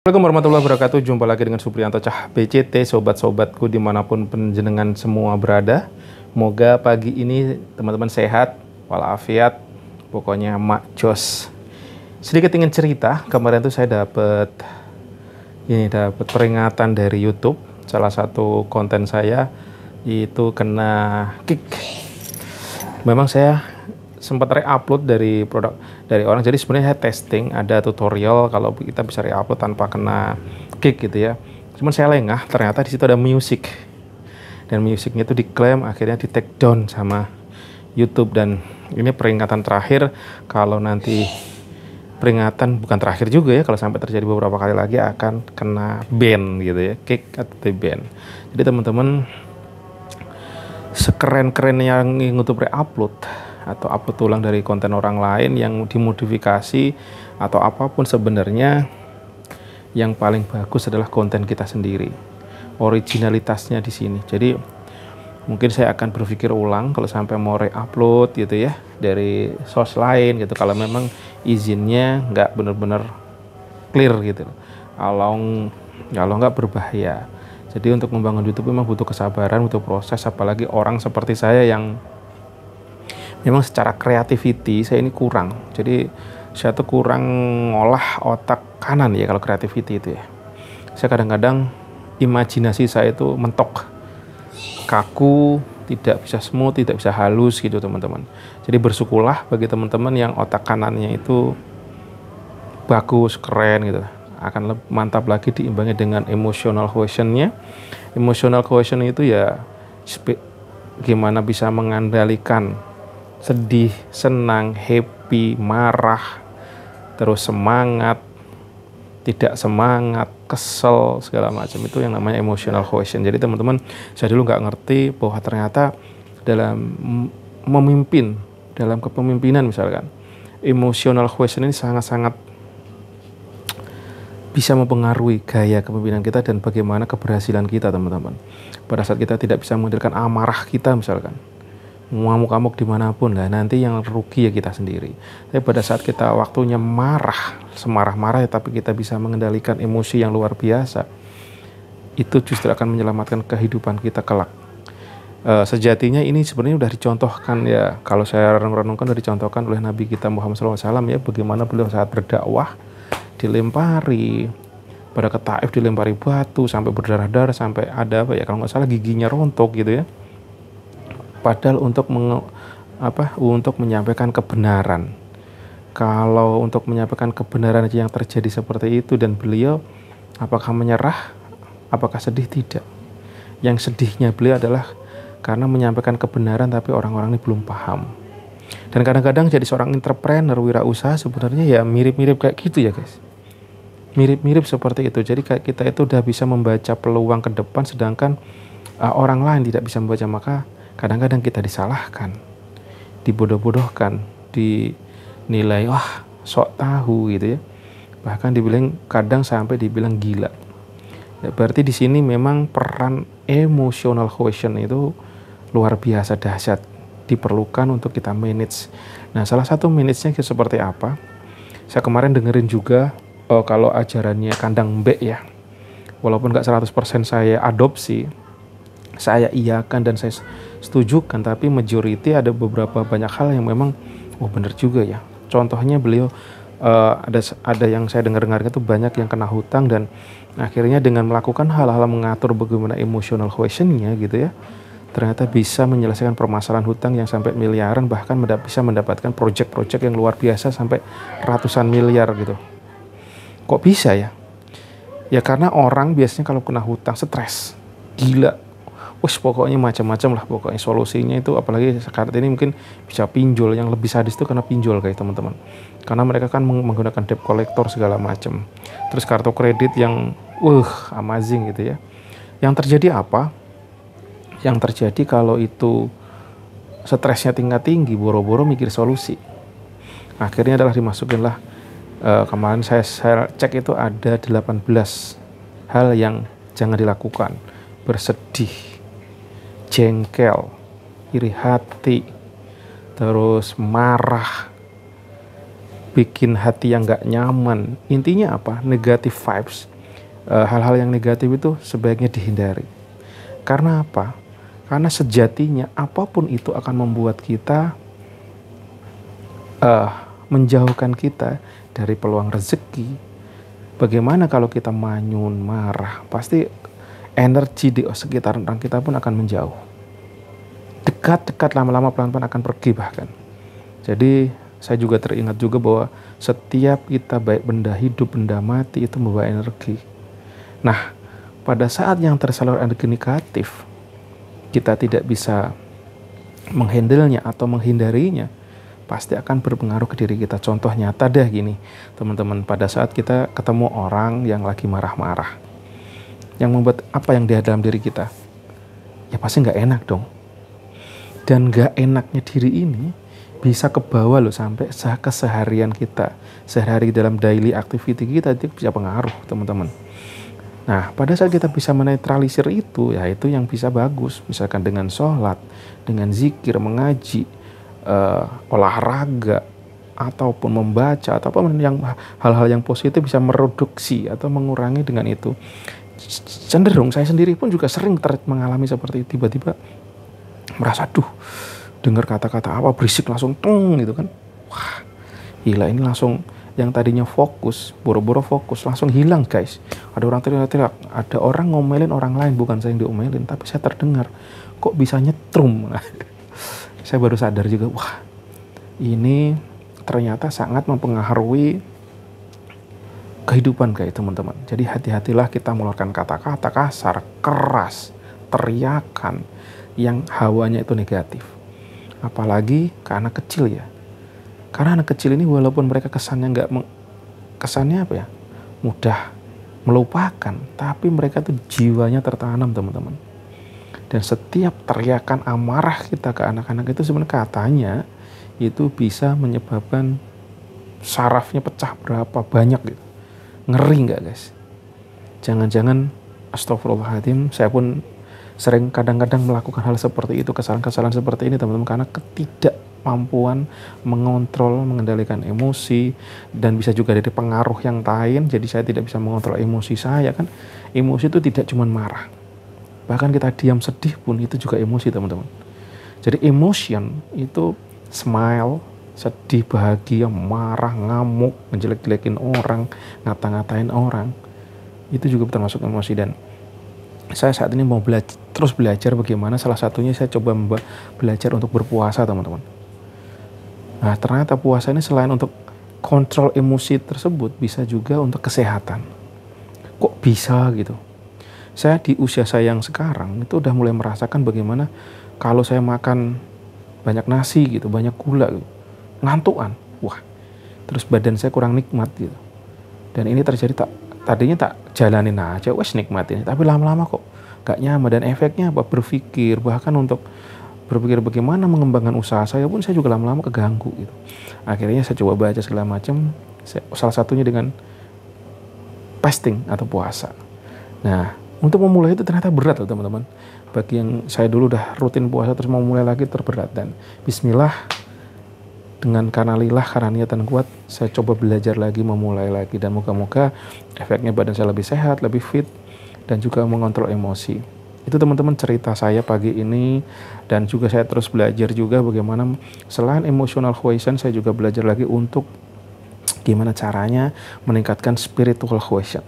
Assalamualaikum warahmatullahi wabarakatuh. Jumpa lagi dengan Supriyanto Cah PCT, sobat-sobatku dimanapun penjenengan semua berada. Moga pagi ini teman-teman sehat, walafiat, pokoknya mak jos. Sedikit ingin cerita, kemarin tuh saya dapat peringatan dari YouTube. Salah satu konten saya itu kena kick. Memang saya sempat re-upload dari produk dari orang, jadi sebenarnya saya testing, ada tutorial kalau kita bisa re-upload tanpa kena kick gitu ya. Cuman saya lengah, ternyata di situ ada music, dan musiknya itu diklaim akhirnya di take down sama YouTube. Dan ini peringatan terakhir, kalau nanti peringatan bukan terakhir juga ya, kalau sampai terjadi beberapa kali lagi akan kena ban gitu ya, kick atau ban. Jadi teman-teman, sekeren-keren yang YouTube re-upload atau upload ulang dari konten orang lain yang dimodifikasi atau apapun, sebenarnya yang paling bagus adalah konten kita sendiri, originalitasnya di sini. Jadi mungkin saya akan berpikir ulang kalau sampai mau re-upload gitu ya dari source lain gitu, kalau memang izinnya nggak benar-benar clear gitu, kalau nggak berbahaya. Jadi untuk membangun YouTube memang butuh kesabaran, butuh proses, apalagi orang seperti saya yang memang secara creativity saya ini kurang. Jadi saya tuh kurang ngolah otak kanan ya kalau creativity itu ya. Saya kadang-kadang imajinasi saya itu mentok, kaku, tidak bisa smooth, tidak bisa halus gitu teman-teman. Jadi bersyukurlah bagi teman-teman yang otak kanannya itu bagus, keren gitu. Akan lebih mantap lagi diimbangi dengan emotional quotient-nya. Emotional quotient itu ya gimana bisa mengandalkan sedih, senang, happy, marah, terus semangat, tidak semangat, kesel, segala macam, itu yang namanya emotional quotient. Jadi teman-teman, saya dulu nggak ngerti bahwa ternyata dalam memimpin, dalam kepemimpinan misalkan, emotional quotient ini sangat-sangat bisa mempengaruhi gaya kepemimpinan kita dan bagaimana keberhasilan kita teman-teman. Pada saat kita tidak bisa mengendalikan amarah kita misalkan, ngamuk-ngamuk dimanapun lah, nanti yang rugi ya kita sendiri. Tapi pada saat kita waktunya marah, semarah-marah ya, tapi kita bisa mengendalikan emosi yang luar biasa, itu justru akan menyelamatkan kehidupan kita kelak. Sejatinya ini sebenarnya udah dicontohkan ya, kalau saya renung-renungkan udah dicontohkan oleh Nabi kita Muhammad SAW ya, bagaimana beliau saat berdakwah dilempari pada ke Taif, dilempari batu sampai berdarah-darah, sampai ada apa ya, kalau nggak salah giginya rontok gitu ya. Padahal untuk menyampaikan kebenaran. Kalau untuk menyampaikan kebenaran aja yang terjadi seperti itu, dan beliau apakah menyerah? Apakah sedih? Tidak. Yang sedihnya beliau adalah karena menyampaikan kebenaran tapi orang-orang ini belum paham. Dan kadang-kadang jadi seorang entrepreneur, wirausaha sebenarnya ya mirip-mirip kayak gitu ya guys. Mirip-mirip seperti itu. Jadi kayak kita itu udah bisa membaca peluang ke depan, sedangkan orang lain tidak bisa membaca, maka kadang-kadang kita disalahkan, dibodoh-bodohkan, dinilai wah sok tahu gitu ya, bahkan dibilang, kadang sampai dibilang gila ya. Berarti di sini memang peran emotional quotient itu luar biasa dahsyat, diperlukan untuk kita manage. Nah, salah satu manage-nya seperti apa, saya kemarin dengerin juga kalau ajarannya Kandang Mbek ya, walaupun gak 100% saya adopsi, saya iakan dan saya setujukan, tapi majority ada beberapa banyak hal yang memang benar juga ya. Contohnya beliau ada yang saya dengar-dengar itu banyak yang kena hutang, dan akhirnya dengan melakukan hal-hal mengatur bagaimana emotional quotient-nya gitu ya, ternyata bisa menyelesaikan permasalahan hutang yang sampai miliaran, bahkan bisa mendapatkan project-project yang luar biasa sampai ratusan miliar gitu. Kok bisa ya? Ya karena orang biasanya kalau kena hutang stres, gila, pokoknya macam-macam lah pokoknya solusinya itu. Apalagi sekarang ini mungkin bisa pinjol, yang lebih sadis itu karena pinjol guys teman-teman, karena mereka kan menggunakan debt collector segala macam, terus kartu kredit yang amazing gitu ya. Yang terjadi apa? Yang terjadi kalau itu stresnya tinggi, boro-boro mikir solusi, akhirnya adalah dimasukinlah kemarin saya cek itu ada 18 hal yang jangan dilakukan: bersedih, jengkel, iri hati, terus marah, bikin hati yang gak nyaman. Intinya apa? Negative vibes. hal-hal yang negatif itu sebaiknya dihindari. Karena apa? Karena sejatinya apapun itu akan membuat kita menjauhkan kita dari peluang rezeki. Bagaimana kalau kita manyun, marah? Pasti energi di sekitaran orang kita pun akan menjauh. Dekat-dekat, lama-lama pelan-pelan akan pergi bahkan. Jadi saya juga teringat juga bahwa setiap kita baik benda hidup, benda mati itu membawa energi. Nah, pada saat yang tersalur energi negatif, kita tidak bisa menghandle-nya atau menghindarinya, pasti akan berpengaruh ke diri kita. Contoh nyata deh gini, teman-teman, pada saat kita ketemu orang yang lagi marah-marah, yang membuat apa yang di dalam diri kita, ya pasti nggak enak dong. Dan nggak enaknya diri ini bisa ke bawah loh sampai keseharian kita, sehari dalam daily activity kita itu bisa pengaruh, teman-teman. Nah, pada saat kita bisa menetralisir itu, ya itu yang bisa bagus. Misalkan dengan sholat, dengan zikir, mengaji, olahraga, ataupun membaca, ataupun yang hal-hal yang positif bisa mereduksi atau mengurangi dengan itu. Cenderung saya sendiri pun juga sering mengalami seperti itu. Tiba-tiba merasa, dengar kata-kata apa berisik langsung tung gitu kan. Wah, gila, ini langsung yang tadinya fokus, boro-boro fokus, langsung hilang guys. Ada orang teriak-teriak, ada orang ngomelin orang lain, bukan saya yang diomelin, tapi saya terdengar. Kok bisa nyetrum? Saya baru sadar juga, wah ini ternyata sangat mempengaruhi kehidupan kayak teman-teman. Jadi hati-hatilah kita mengeluarkan kata-kata kasar, keras, teriakan yang hawanya itu negatif. Apalagi ke anak kecil ya. Karena anak kecil ini walaupun mereka kesannya mudah melupakan, tapi mereka tuh jiwanya tertanam, teman-teman. Dan setiap teriakan amarah kita ke anak-anak itu sebenarnya katanya itu bisa menyebabkan sarafnya pecah berapa banyak gitu. Ngeri nggak guys? Jangan-jangan astagfirullahaladzim, saya pun sering kadang-kadang melakukan hal seperti itu, kesalahan-kesalahan seperti ini teman-teman, karena ketidakmampuan mengontrol, mengendalikan emosi, dan bisa juga dari pengaruh yang lain. Jadi saya tidak bisa mengontrol emosi saya kan. Emosi itu tidak cuma marah, bahkan kita diam sedih pun itu juga emosi, teman-teman. Jadi emotion itu smile, sedih, bahagia, marah, ngamuk, menjelek-jelekin orang, ngata-ngatain orang, itu juga termasuk emosi. Dan saya saat ini mau terus belajar bagaimana, salah satunya saya coba belajar untuk berpuasa, teman-teman. Nah, ternyata puasa ini selain untuk kontrol emosi tersebut, bisa juga untuk kesehatan. Kok bisa gitu? Saya di usia saya yang sekarang itu udah mulai merasakan bagaimana kalau saya makan banyak nasi gitu, banyak gula gitu, ngantukan, wah, terus badan saya kurang nikmat gitu. Dan ini terjadi tadinya tak jalanin aja, wes nikmatin, tapi lama-lama kok gak nyaman. Dan efeknya apa? Berpikir, bahkan untuk berpikir bagaimana mengembangkan usaha saya pun saya juga lama-lama keganggu gitu. Akhirnya saya coba baca segala macam, salah satunya dengan fasting atau puasa. Nah, untuk memulai itu ternyata berat loh teman-teman. Bagi yang saya dulu udah rutin puasa terus mau mulai lagi terberat. Dan bismillah, dengan karena lillah, karena niatan kuat, saya coba belajar lagi, memulai lagi. Dan moga-moga efeknya badan saya lebih sehat, lebih fit, dan juga mengontrol emosi. Itu teman-teman cerita saya pagi ini. Dan juga saya terus belajar juga bagaimana selain emotional quotient, saya juga belajar lagi untuk gimana caranya meningkatkan spiritual quotient.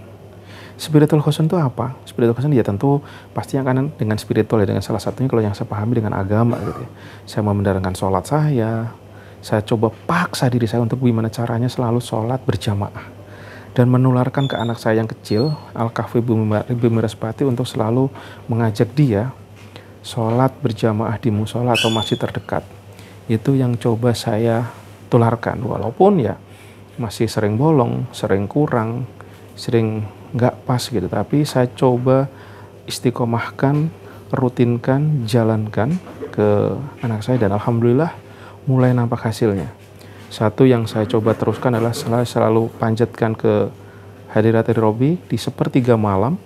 Spiritual quotient itu apa? Spiritual quotient ya tentu pasti yang kan dengan spiritual ya, dengan salah satunya kalau yang saya pahami dengan agama gitu ya. Saya mau menjalankan sholat saya coba paksa diri saya untuk gimana caranya selalu sholat berjamaah. Dan menularkan ke anak saya yang kecil, Al-Kahfi Ibu Miraspati, untuk selalu mengajak dia sholat berjamaah di musola atau masjid terdekat. Itu yang coba saya tularkan, walaupun ya masih sering bolong, sering kurang, sering nggak pas gitu. Tapi saya coba istiqomahkan, rutinkan, jalankan ke anak saya, dan alhamdulillah mulai nampak hasilnya. Satu yang saya coba teruskan adalah selalu panjatkan ke hadirat Robi di sepertiga malam,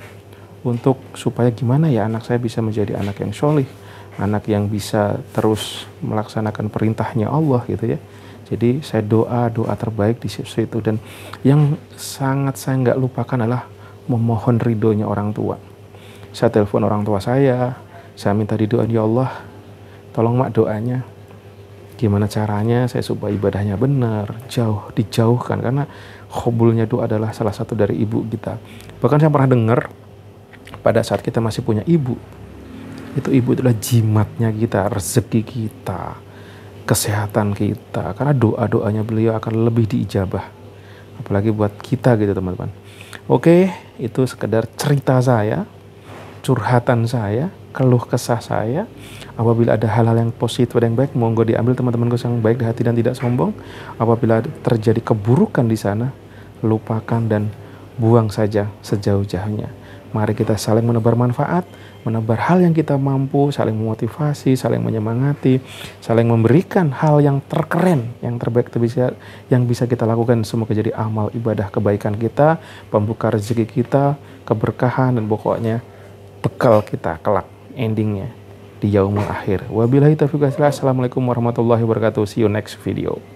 untuk supaya gimana ya anak saya bisa menjadi anak yang sholih, anak yang bisa terus melaksanakan perintahnya Allah gitu ya. Jadi saya doa terbaik di situ. Dan yang sangat saya nggak lupakan adalah memohon ridhonya orang tua. Saya telepon orang tua saya minta didoain, ya Allah, tolong mak doanya. Gimana caranya saya supaya ibadahnya benar, dijauhkan, karena khobulnya doa adalah salah satu dari ibu kita. Bahkan saya pernah dengar pada saat kita masih punya ibu, itu ibu adalah jimatnya kita, rezeki kita, kesehatan kita, karena doa-doanya beliau akan lebih diijabah, apalagi buat kita gitu teman-teman. Oke, itu sekedar cerita saya, curhatan saya, keluh kesah saya. Apabila ada hal-hal yang positif dan yang baik, monggo diambil teman-temanku yang baik di hati dan tidak sombong. Apabila terjadi keburukan di sana, lupakan dan buang saja sejauh-jauhnya. Mari kita saling menebar manfaat, menebar hal yang kita mampu, saling memotivasi, saling menyemangati, saling memberikan hal yang terkeren, yang terbaik yang bisa kita lakukan. Semoga jadi amal ibadah kebaikan kita, pembuka rezeki kita, keberkahan, dan pokoknya bekal kita kelak endingnya di yaumul akhir. Wabillahi taufiq wal hidayah. Assalamualaikum warahmatullahi wabarakatuh. See you next video.